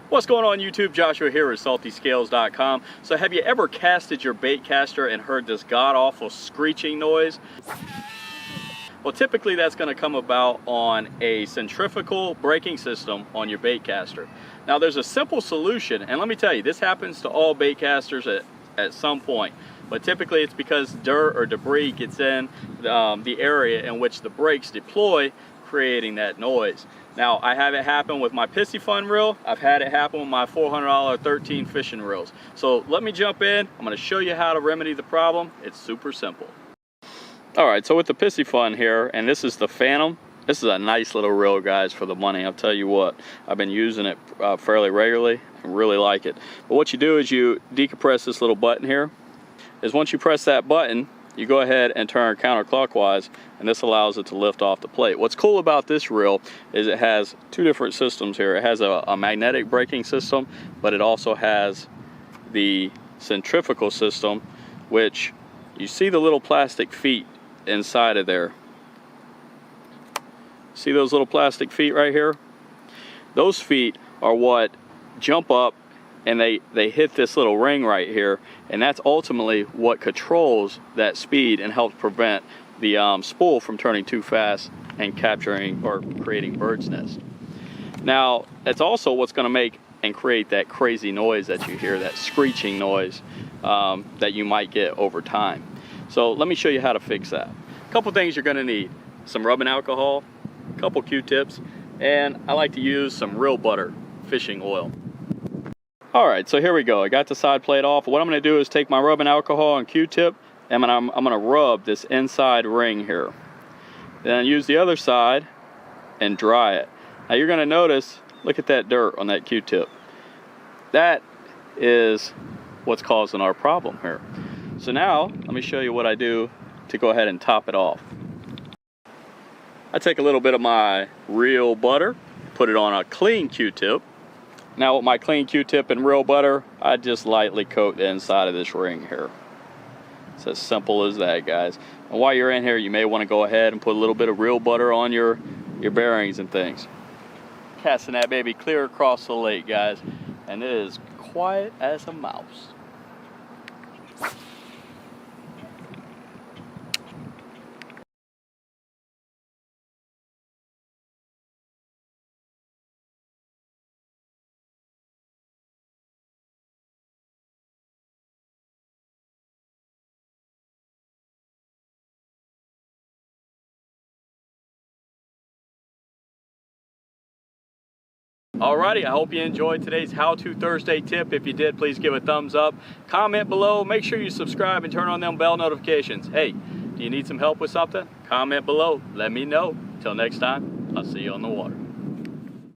What's going on YouTube? Joshua here at saltyscales.com. So have you ever casted your baitcaster and heard this god-awful screeching noise? Well, typically that's going to come about on a centrifugal braking system on your baitcaster. Now there's a simple solution, and let me tell you, this happens to all baitcasters at some point. But typically it's because dirt or debris gets in the area in which the brakes deploy, creating that noise. Now, I have it happen with my Pissy Fun reel. I've had it happen with my $400 13 fishing reels. So let me jump in. I'm going to show you how to remedy the problem. It's super simple. Alright, so with the Pissy Fun here, and this is the Phantom. This is a nice little reel, guys, for the money. I'll tell you what, I've been using it fairly regularly. I really like it. But what you do is you decompress this little button here. Once you press that button, you go ahead and turn counterclockwise, and this allows it to lift off the plate. What's cool about this reel is it has two different systems here. It has a magnetic braking system, but it also has the centrifugal system, which you see the little plastic feet inside of there. See those little plastic feet right here? Those feet are what jump up and they hit this little ring right here, and that's ultimately what controls that speed and helps prevent the spool from turning too fast and capturing or creating bird's nest. Now, that's also what's going to make and create that crazy noise that you hear, that screeching noise that you might get over time. So let me show you how to fix that. A couple things you're going to need: some rubbing alcohol, a couple Q-tips, and I like to use some real butter fishing oil. Alright, so here we go. I got the side plate off. What I'm going to do is take my rubbing alcohol and Q-tip, and I'm going to rub this inside ring here. Then use the other side and dry it. Now you're going to notice, look at that dirt on that Q-tip. That is what's causing our problem here. So now, let me show you what I do to go ahead and top it off. I take a little bit of my real butter, put it on a clean Q-tip. Now with my clean Q-tip and real butter, I just lightly coat the inside of this ring here. It's as simple as that, guys. And while you're in here, you may want to go ahead and put a little bit of real butter on your bearings and things. Casting that baby clear across the lake, guys. And it is quiet as a mouse. Alrighty, I hope you enjoyed today's How To Thursday tip. If you did, please give a thumbs up. Comment below. Make sure you subscribe and turn on them bell notifications. Hey, do you need some help with something? Comment below. Let me know. Till next time, I'll see you on the water.